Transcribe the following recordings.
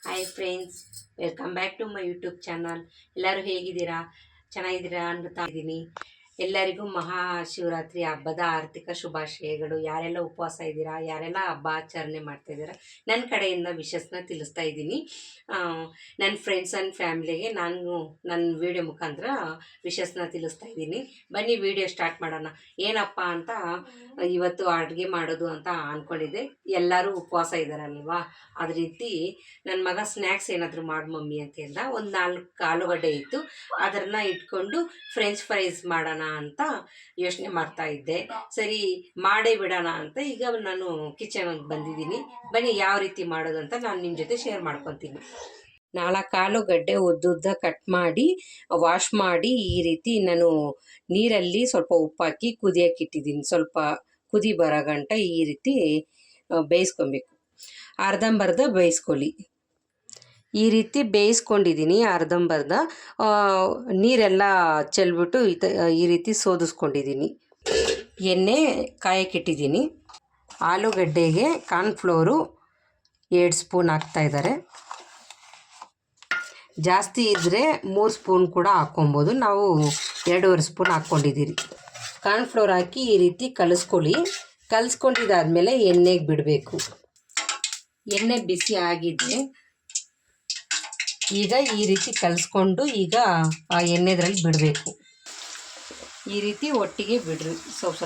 Hi friends, welcome back to my YouTube channel. ಎಲ್ಲರೂ ಹೇಗಿದ್ದೀರಾ? ಚೆನ್ನಾಗಿದ್ದೀರಾ ಅನ್ತಾ ಇದ್ದೀನಿ. ಎಲ್ಲರಿಗೂ ಮಹಾಶಿವರಾತ್ರಿ ಹಬ್ಬದ ಆರ್ಥಿಕ ಶುಭಾಶಯಗಳು. ಯಾರೆಲ್ಲ ಉಪವಾಸ ಇದ್ದೀರಾ, ಯಾರೆಲ್ಲ ಹಬ್ಬ ಆಚರಣೆ ಮಾಡ್ತಾ ಇದ್ದೀರಾ, ನನ್ನ ಕಡೆಯಿಂದ ವಿಶಸ್ನ ತಿಳಿಸ್ತಾ ಇದ್ದೀನಿ. ನನ್ನ ಫ್ರೆಂಡ್ಸ್ ಆ್ಯಂಡ್ ಫ್ಯಾಮಿಲಿಗೆ ನಾನು ನನ್ನ ವಿಡಿಯೋ ಮುಖಾಂತರ ವಿಶಸ್ನ ತಿಳಿಸ್ತಾ ಇದ್ದೀನಿ. ಬನ್ನಿ ವಿಡಿಯೋ ಸ್ಟಾರ್ಟ್ ಮಾಡೋಣ. ಏನಪ್ಪ ಅಂತ ಇವತ್ತು ಅಡುಗೆ ಮಾಡೋದು ಅಂತ ಅಂದ್ಕೊಂಡಿದ್ದೆ. ಎಲ್ಲರೂ ಉಪವಾಸ ಇದ್ದಾರಲ್ವಾ, ಅದ್ರ ರೀತಿ ನನ್ನ ಮಗ ಸ್ನ್ಯಾಕ್ಸ್ ಏನಾದರೂ ಮಾಡಿ ಮಮ್ಮಿ ಅಂತ ಹೇಳ್ದ. ಒಂದು 4 ಆಲೂಗಡ್ಡೆ ಇತ್ತು, ಅದನ್ನು ಇಟ್ಕೊಂಡು ಫ್ರೆಂಚ್ ಫ್ರೈಸ್ ಮಾಡೋಣ ಅಂತ ಯೋಚನೆ ಮಾಡ್ತಾ ಇದ್ದೆ. ಸರಿ ಮಾಡೇ ಬಿಡೋಣ ಅಂತ ಈಗ ನಾನು ಕಿಚನ್ಗೆ ಬಂದಿದ್ದೀನಿ. ಬನ್ನಿ ಯಾವ ರೀತಿ ಮಾಡೋದು ಅಂತ ನಾನು ನಿಮ್ಮ ಜೊತೆ ಶೇರ್ ಮಾಡ್ಕೊತೀನಿ. 4 ಆಲೂಗಡ್ಡೆ ಉದ್ದುದ್ದ ಕಟ್ ಮಾಡಿ ವಾಶ್ ಮಾಡಿ ಈ ರೀತಿ ನಾನು ನೀರಲ್ಲಿ ಸ್ವಲ್ಪ ಉಪ್ಪಾಕಿ ಕುದಿಯೋಕೆ ಇಟ್ಟಿದ್ದೀನಿ. ಸ್ವಲ್ಪ ಕುದಿ ಬರೋ ಗಂಟ ಈ ರೀತಿ ಬೇಯಿಸ್ಕೊಬೇಕು. ಅರ್ಧಂಬರ್ಧ ಬೇಯಿಸ್ಕೊಳ್ಳಿ. ಈ ರೀತಿ ಬೇಯಿಸ್ಕೊಂಡಿದ್ದೀನಿ. ಅರ್ಧಂಬರ್ಧ ನೀರೆಲ್ಲ ಚೆಲ್ಬಿಟ್ಟು ಈ ರೀತಿ ಸೋದಿಸ್ಕೊಂಡಿದ್ದೀನಿ. ಎಣ್ಣೆ ಕಾಯಕ್ಕಿಟ್ಟಿದ್ದೀನಿ. ಆಲೂಗಡ್ಡೆಗೆ ಕಾರ್ನ್ಫ್ಲೋರು 2 ಸ್ಪೂನ್ ಹಾಕ್ತಾಯಿದ್ದಾರೆ. ಜಾಸ್ತಿ ಇದ್ದರೆ 3 ಸ್ಪೂನ್ ಕೂಡ ಹಾಕ್ಕೊಬೋದು. ನಾವು 2.5 ಸ್ಪೂನ್ ಹಾಕ್ಕೊಂಡಿದ್ದೀರಿ. ಕಾರ್ನ್ಫ್ಲೋರ್ ಹಾಕಿ ಈ ರೀತಿ ಕಲಿಸ್ಕೊಳ್ಳಿ. ಕಲಿಸ್ಕೊಂಡಿದ್ದಾದಮೇಲೆ ಎಣ್ಣೆಗೆ ಬಿಡಬೇಕು. ಎಣ್ಣೆ ಬಿಸಿ ಆಗಿದೆ. ಈಗ ಈ ರೀತಿ ಕಲಿಸ್ಕೊಂಡು ಈಗ ಆ ಎಣ್ಣೆದ್ರಲ್ಲಿ ಬಿಡಬೇಕು. ಈ ರೀತಿ ಒಟ್ಟಿಗೆ ಬಿಡ್ರಿ. ಸ್ವಲ್ಪ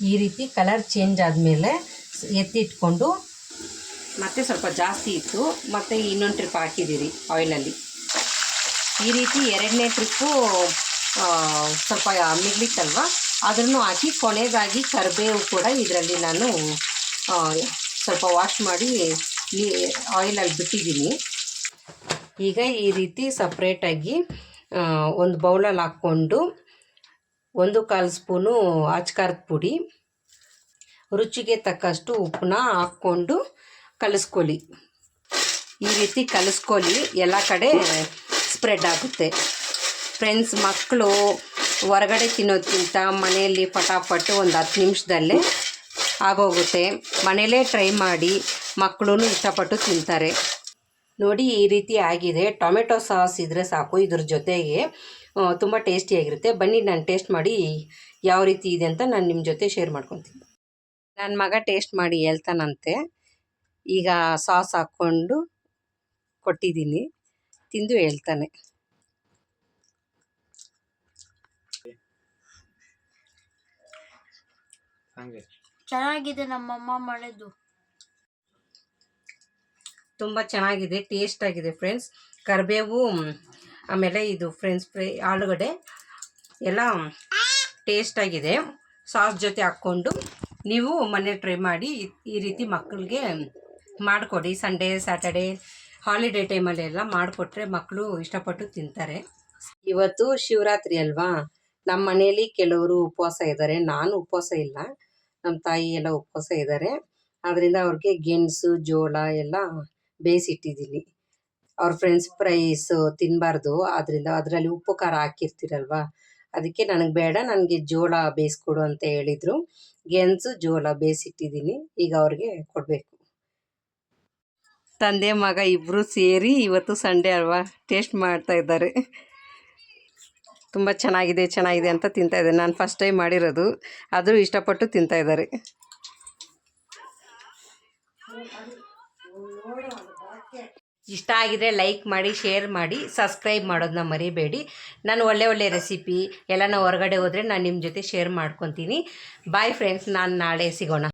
ಈ ರೀತಿ ಕಲರ್ ಚೇಂಜ್ ಆದಮೇಲೆ ಎತ್ತಿಟ್ಕೊಂಡು ಮತ್ತೆ ಸ್ವಲ್ಪ ಜಾಸ್ತಿ ಇತ್ತು, ಮತ್ತು ಇನ್ನೊಂದು ಟ್ರಿಪ್ ಹಾಕಿದ್ದೀರಿ ಆಯಿಲಲ್ಲಿ. ಈ ರೀತಿ 2ನೇ ಟ್ರಿಪ್ಪು ಸ್ವಲ್ಪ ಮಿಗ್ಲಿತ್ತಲ್ವ, ಅದನ್ನು ಹಾಕಿ ಕೊನೆಯದಾಗಿ ಕರಿಬೇವು ಕೂಡ ಇದರಲ್ಲಿ ನಾನು ಸ್ವಲ್ಪ ವಾಶ್ ಮಾಡಿ ಆಯಿಲಲ್ಲಿ ಬಿಟ್ಟಿದ್ದೀನಿ. ಈಗ ಈ ರೀತಿ ಸಪ್ರೇಟಾಗಿ ಒಂದು ಬೌಲಲ್ಲಿ ಹಾಕ್ಕೊಂಡು 1/4 ಸ್ಪೂನು ಅಚ್ಕಾರದ ಪುಡಿ, ರುಚಿಗೆ ತಕ್ಕಷ್ಟು ಉಪ್ಪನ್ನ ಹಾಕ್ಕೊಂಡು ಕಲಿಸ್ಕೊಳ್ಳಿ. ಈ ರೀತಿ ಕಲಿಸ್ಕೊಳ್ಳಿ, ಎಲ್ಲ ಕಡೆ ಸ್ಪ್ರೆಡ್ ಆಗುತ್ತೆ. ಫ್ರೆಂಡ್ಸ್, ಮಕ್ಕಳು ಹೊರಗಡೆ ತಿನ್ನೋದಕ್ಕಿಂತ ಮನೆಯಲ್ಲಿ ಫಟಾಫಟ್ ಒಂದು 10 ನಿಮಿಷದಲ್ಲೇ ಆಗೋಗುತ್ತೆ. ಮನೆಯಲ್ಲೇ ಟ್ರೈ ಮಾಡಿ, ಮಕ್ಕಳು ಇಷ್ಟಪಟ್ಟು ತಿಂತಾರೆ. ನೋಡಿ ಈ ರೀತಿ ಆಗಿದೆ. ಟೊಮೆಟೊ ಸಾಸ್ ಇದ್ದರೆ ಸಾಕು, ಇದ್ರ ಜೊತೆಗೆ ತುಂಬ ಟೇಸ್ಟಿಯಾಗಿರುತ್ತೆ. ಬನ್ನಿ ನಾನು ಟೇಸ್ಟ್ ಮಾಡಿ ಯಾವ ರೀತಿ ಇದೆ ಅಂತ ನಾನು ನಿಮ್ಮ ಜೊತೆ ಶೇರ್ ಮಾಡ್ಕೊತೀನಿ. ನನ್ನ ಮಗ ಟೇಸ್ಟ್ ಮಾಡಿ ಹೇಳ್ತಾನಂತೆ. ಈಗ ಸಾಸ್ ಹಾಕ್ಕೊಂಡು ಕೊಟ್ಟಿದ್ದೀನಿ, ತಿಂದು ಹೇಳ್ತಾನೆ. ಚೆನ್ನಾಗಿದೆ, ನಮ್ಮಮ್ಮ ಮಾಡಿದ್ದು ತುಂಬ ಚೆನ್ನಾಗಿದೆ, ಟೇಸ್ಟ್ ಆಗಿದೆ ಫ್ರೆಂಡ್ಸ್. ಕರಿಬೇವು ಆಮೇಲೆ ಇದು ಫ್ರೆಂಚ್ ಫ್ರೈ ಆಲೂಗಡ್ಡೆ ಎಲ್ಲ ಟೇಸ್ಟಾಗಿದೆ. ಸಾಸ್ ಜೊತೆ ಹಾಕ್ಕೊಂಡು ನೀವು ಮನೆ ಟ್ರೈ ಮಾಡಿ ಈ ರೀತಿ ಮಕ್ಕಳಿಗೆ ಮಾಡಿಕೊಡಿ. ಸಂಡೇ ಸ್ಯಾಟರ್ಡೇ ಹಾಲಿಡೇ ಟೈಮಲ್ಲೆಲ್ಲ ಮಾಡಿಕೊಟ್ರೆ ಮಕ್ಕಳು ಇಷ್ಟಪಟ್ಟು ತಿಂತಾರೆ. ಇವತ್ತು ಶಿವರಾತ್ರಿ ಅಲ್ವಾ, ನಮ್ಮ ಮನೆಯಲ್ಲಿ ಕೆಲವರು ಉಪವಾಸ ಇದ್ದಾರೆ. ನಾನು ಉಪವಾಸ ಇಲ್ಲ, ನಮ್ಮ ತಾಯಿ ಎಲ್ಲ ಉಪವಾಸ ಇದ್ದಾರೆ. ಆದ್ದರಿಂದ ಅವ್ರಿಗೆ ಗೆಣಸು ಜೋಳ ಎಲ್ಲ ಬೇಯಿಸಿಟ್ಟಿದ್ದೀನಿ. ಅವ್ರ ಫ್ರೆಂಚ್ ಫ್ರೈಸ್ ತಿನ್ನಬಾರ್ದು, ಆದ್ದರಿಂದ ಅದರಲ್ಲಿ ಉಪ್ಪು ಖಾರ ಹಾಕಿರ್ತೀರಲ್ವ, ಅದಕ್ಕೆ ನನಗೆ ಬೇಡ, ನನಗೆ ಜೋಳ ಬೇಯಿಸ್ಕೊಡು ಅಂತ ಹೇಳಿದರು. ಗೆಣಸು ಜೋಳ ಬೇಯಿಸಿಟ್ಟಿದ್ದೀನಿ, ಈಗ ಅವ್ರಿಗೆ ಕೊಡಬೇಕು. ತಂದೆ ಮಗ ಇಬ್ಬರು ಸೇರಿ ಇವತ್ತು ಸಂಡೇ ಅಲ್ವಾ ಟೇಸ್ಟ್ ಮಾಡ್ತಾ ಇದ್ದಾರೆ. ತುಂಬ ಚೆನ್ನಾಗಿದೆ ಚೆನ್ನಾಗಿದೆ ಅಂತ ತಿಂತಾಯಿದ್ದಾರೆ. ನಾನು ಫಸ್ಟ್ ಟೈಮ್ ಮಾಡಿರೋದು, ಆದರೂ ಇಷ್ಟಪಟ್ಟು ತಿಂತಾಯಿದ್ದಾರೆ. ಇಷ್ಟ ಆಗಿದರೆ ಲೈಕ್ ಮಾಡಿ, ಶೇರ್ ಮಾಡಿ, ಸಬ್ಸ್ಕ್ರೈಬ್ ಮಾಡೋದನ್ನ ಮರಿಬೇಡಿ. ನಾನು ಒಳ್ಳೆ ರೆಸಿಪಿ ಎಲ್ಲನ ಹೊರಗಡೆ ಹೋದರೆ ನಾನು ನಿಮ್ಮ ಜೊತೆ ಶೇರ್ ಮಾಡ್ಕೊತೀನಿ. ಬಾಯ್ ಫ್ರೆಂಡ್ಸ್, ನಾನು ನಾಳೆ ಸಿಗೋಣ.